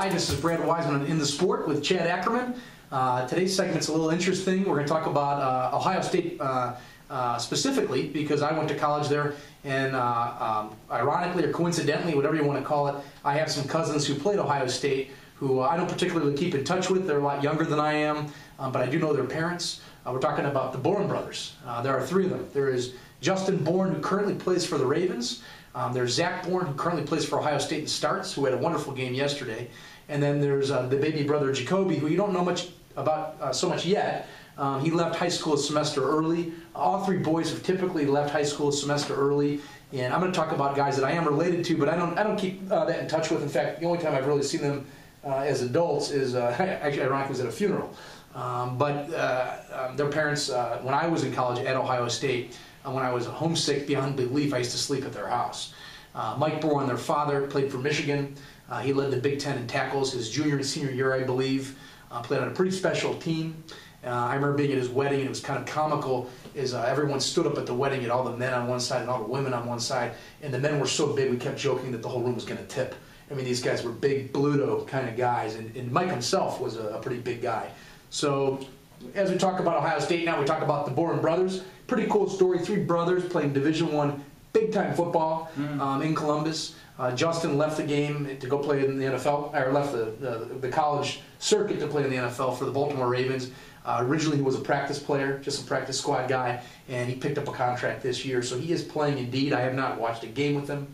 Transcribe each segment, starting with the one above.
Hi, this is Brad Wiseman on In the Sport with Chad Ackerman. Today's segment's a little interesting. We're going to talk about Ohio State specifically because I went to college there, and ironically or coincidentally, whatever you want to call it, I have some cousins who played Ohio State who I don't particularly keep in touch with. They're a lot younger than I am, but I do know their parents. We're talking about the Boren brothers. There are three of them. There is Justin Boren, who currently plays for the Ravens. There's Zach Boren, who currently plays for Ohio State and starts, who had a wonderful game yesterday. And then there's the baby brother Jacoby, who you don't know much about so much yet. He left high school a semester early. All three boys have typically left high school a semester early. And I'm going to talk about guys that I am related to, but I don't keep that in touch with. In fact, the only time I've really seen them as adults is actually, ironically, was at a funeral. But their parents, when I was in college at Ohio State, when I was homesick beyond belief, I used to sleep at their house. Mike Boren, their father, played for Michigan. He led the Big Ten in tackles his junior and senior year, I believe. Played on a pretty special team. I remember being at his wedding, and it was kind of comical as everyone stood up at the wedding, and all the men on one side and all the women on one side. And the men were so big, we kept joking that the whole room was going to tip. I mean, these guys were big Bluto kind of guys, and Mike himself was a pretty big guy. So as we talk about Ohio State now, we talk about the Boren brothers. Pretty cool story. Three brothers playing Division I big-time football in Columbus. Justin left the game to go play in the NFL, or left the college circuit to play in the NFL for the Baltimore Ravens. Originally, he was a practice player, just a practice squad guy, and he picked up a contract this year. So he is playing indeed. I have not watched a game with him.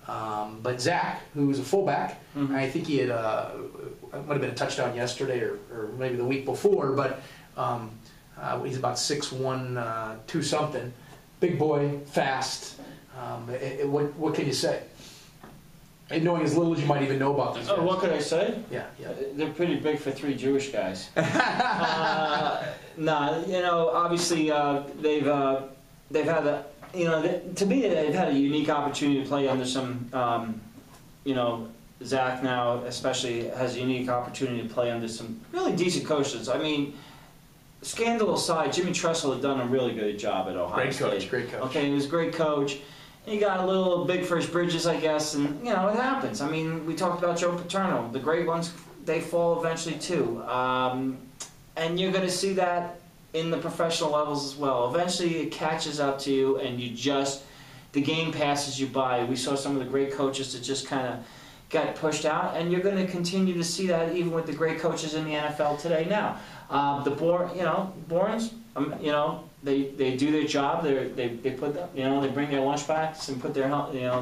But Zach, who's a fullback, I think he had, it might have been a touchdown yesterday or maybe the week before, but he's about 6'1", 2 something. Big boy, fast. What can you say? And knowing as little as you might even know about these guys. Oh, what could I say? Yeah. They're pretty big for three Jewish guys. Obviously they've had a, to me they've had a unique opportunity to play under some, Zach now especially has a unique opportunity to play under some really decent coaches. I mean, scandal aside, Jimmy Tressel had done a really good job at Ohio State. Great coach. Okay, he was a great coach. He got a little big for his bridges, I guess, and, it happens. I mean, we talked about Joe Paterno. The great ones, they fall eventually, too. And you're going to see that in the professional levels as well. Eventually, it catches up to you, and the game passes you by. We saw some of the great coaches that just kind of got pushed out, and you're going to continue to see that even with the great coaches in the NFL today now. The Borens, they do their job. They put they bring their lunch packs and put their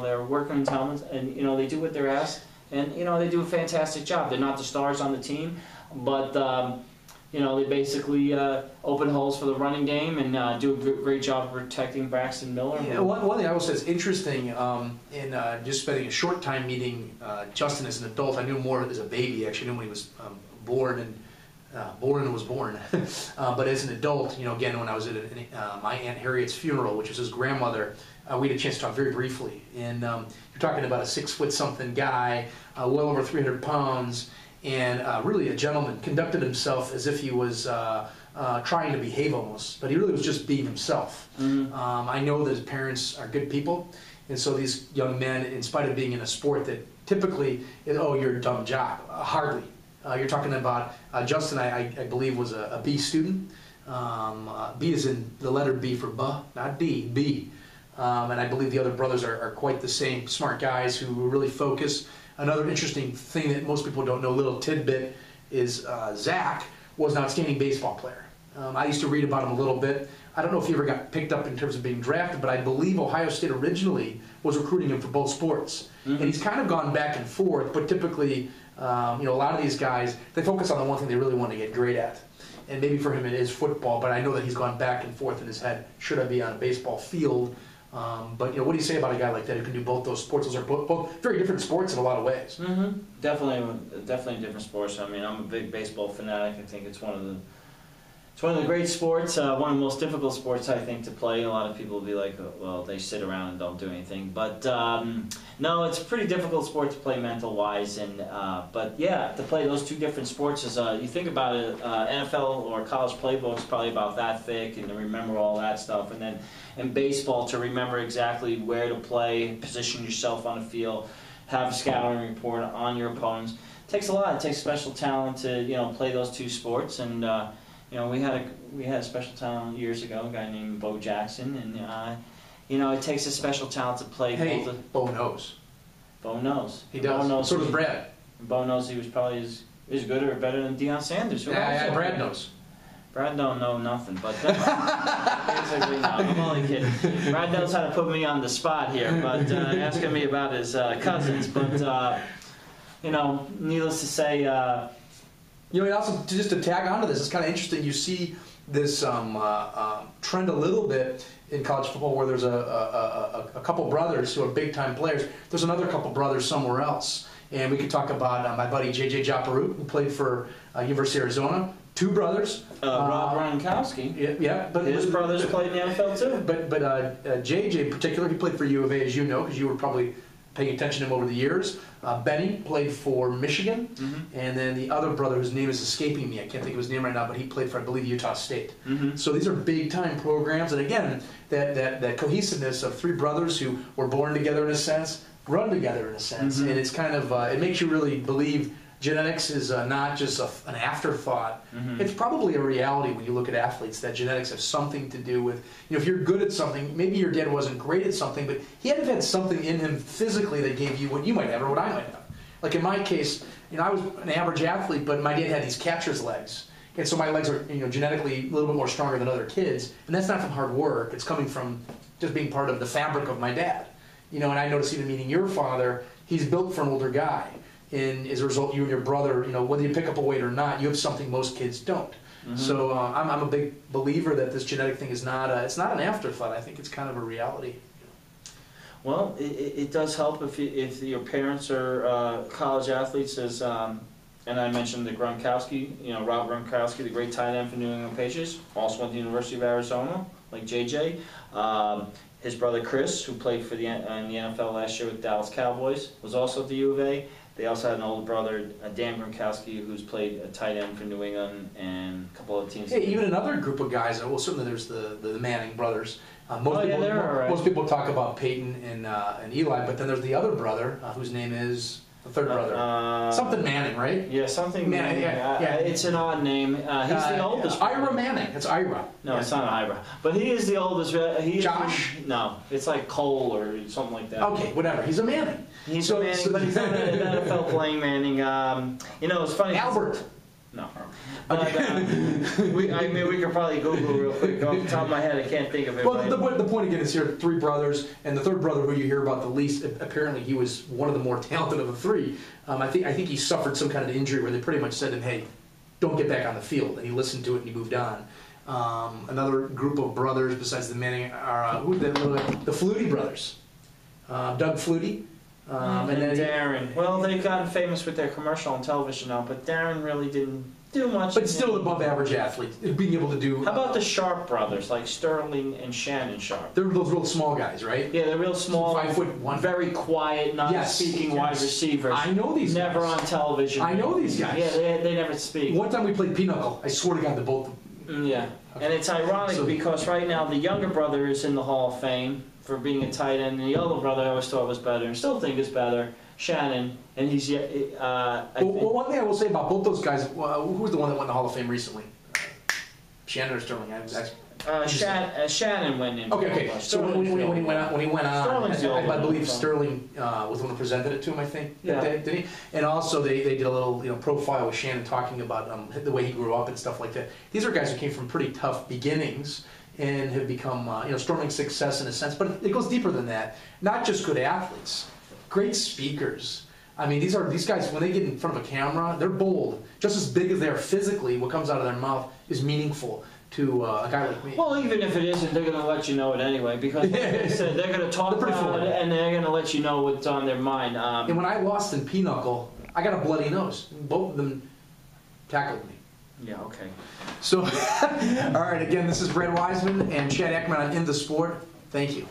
their workman's helmets, and they do what they're asked, and they do a fantastic job. They're not the stars on the team, but they basically open holes for the running game and do a great job of protecting Braxton Miller. Yeah, one thing I will say is interesting in just spending a short time meeting Justin as an adult. I knew him more as a baby. Actually, I knew when he was born and. Boren was born, but as an adult, again, when I was at my Aunt Harriet's funeral, which was his grandmother, we had a chance to talk very briefly. And you're talking about a 6-foot-something guy, well over 300 pounds, and really a gentleman, conducted himself as if he was trying to behave almost, but he really was just being himself. I know that his parents are good people, and so these young men, in spite of being in a sport that typically, you're a dumb jock, hardly. You're talking about Justin, I believe, was a B student. B is in the letter B for buh, not D, B. And I believe the other brothers are quite the same, smart guys who really focus. Another interesting thing that most people don't know, little tidbit, is Zach was an outstanding baseball player. I used to read about him a little bit. I don't know if he ever got picked up in terms of being drafted, but I believe Ohio State originally was recruiting him for both sports. And he's kind of gone back and forth, but typically, a lot of these guys, they focus on the one thing they really want to get great at. And maybe for him it is football, but I know that he's gone back and forth in his head, should I be on a baseball field? But what do you say about a guy like that who can do both those sports? Those are both very different sports in a lot of ways. Definitely different sports. I mean, I'm a big baseball fanatic. I think it's one of the great sports, one of the most difficult sports, I think, to play. A lot of people will be like, well, they sit around and don't do anything. But no, it's a pretty difficult sport to play mental-wise. But yeah, to play those two different sports is, you think about it, NFL or college playbook's probably about that thick, and to remember all that stuff. And then in baseball, to remember exactly where to play, position yourself on the field, have a scouting report on your opponents. takes a lot. It takes special talent to play those two sports. And we had a special talent years ago, a guy named Bo Jackson, and it takes a special talent to play both. Bo knows. Bo knows. He does. Bo knows. So does Brad. Bo knows he was probably as good or better than Deion Sanders. Yeah, Brad knows. Brad don't know nothing, but basically, no, I'm only kidding. Brad knows how to put me on the spot here, but asking me about his cousins. But needless to say, and also just to tag onto this, it's kind of interesting. You see this trend a little bit in college football where there's a couple brothers who are big time players. There's another couple brothers somewhere else, and we could talk about my buddy J.J. Japaru, who played for University of Arizona. Two brothers. Rob Gronkowski. Yeah, but his brothers played in the NFL too. But JJ in particular, he played for U of A, as you know, because you were probably paying attention to him over the years. Benny played for Michigan, and then the other brother, whose name is escaping me, I can't think of his name right now, but he played for, I believe, Utah State. So these are big time programs, and again, that cohesiveness of three brothers who were born together in a sense, run together in a sense, and it's kind of it makes you really believe. Genetics is not just an afterthought. It's probably a reality when you look at athletes that genetics have something to do with, if you're good at something, maybe your dad wasn't great at something, but he had to have had something in him physically that gave you what you might have or what I might have. Like in my case, I was an average athlete, but my dad had these catcher's legs. And so my legs are, genetically a little bit more stronger than other kids. And that's not from hard work. It's coming from just being part of the fabric of my dad. And I noticed even meeting your father, he's built for an older guy. And as a result, you and your brother, whether you pick up a weight or not, you have something most kids don't. So I'm a big believer that this genetic thing is not it's not an afterthought. I think it's kind of a reality. Well, it does help if your parents are college athletes, as and I mentioned the Gronkowski, Rob Gronkowski, the great tight end for New England Patriots, also went to the University of Arizona, like JJ. His brother Chris, who played in the NFL last year with Dallas Cowboys, was also at the U of A. They also had an older brother, Dan Gronkowski, who's played a tight end for New England and a couple of teams. Yeah, even another group of guys. Well, certainly there's the Manning brothers. Right. Most people talk about Peyton and Eli, but then there's the other brother, whose name is the third brother. Something Manning, right? Yeah, something Manning. Yeah. It's an odd name. He's the oldest. Ira Manning. It's Ira. No, it's not Ira. But he is the oldest. Josh? No, it's like Cole or something like that. Okay, whatever. He's a Manning. He's a Manning, but he's not an NFL playing Manning. It's funny. Albert. No. But, we could probably Google real quick. Off the top of my head, I can't think of it. Well, the point again is here, three brothers, and the third brother who you hear about the least, apparently he was one of the more talented of the three. I think he suffered some kind of injury where they pretty much said to him, hey, don't get back on the field. And he listened to it and he moved on. Another group of brothers besides the Manning are the Flutie brothers. Doug Flutie. And then Darren. Well, they've gotten famous with their commercial on television now, but Darren really didn't do much. But still above average athlete, being able to do. How about the Sharp brothers, like Sterling and Shannon Sharp? They're those real small guys, right? Yeah, they're real small. 5'1", very quiet, non-speaking wide receivers. I know these guys. Never on television. I know these guys. Yeah, they never speak. One time we played Pinochle. I swear to God, they both. Yeah, and it's ironic because right now the younger brother is in the Hall of Fame for being a tight end, and the older brother I always thought was better, and still think is better, Shannon, and he's one thing I will say about both those guys, who was the one that won the Hall of Fame recently? Shannon or Sterling? Shannon went in. Okay. So when he went on, I believe Sterling was the one who presented it to him. I think. Yeah. Did he? And also they did a little profile with Shannon talking about the way he grew up and stuff like that. These are guys who came from pretty tough beginnings and have become Sterling's success in a sense, but it goes deeper than that. Not just good athletes, great speakers. I mean, these guys, when they get in front of a camera, they're bold. Just as big as they are physically, what comes out of their mouth is meaningful to a guy like me. Well, even if it isn't, they're going to let you know it anyway, because like I said, they're going to talk about it, and they're going to let you know what's on their mind. And when I lost in Pinochle, I got a bloody nose. Both of them tackled me. Yeah, okay. So, all right, again, this is Brad Wiseman and Chad Ackerman on InTheSport. Thank you.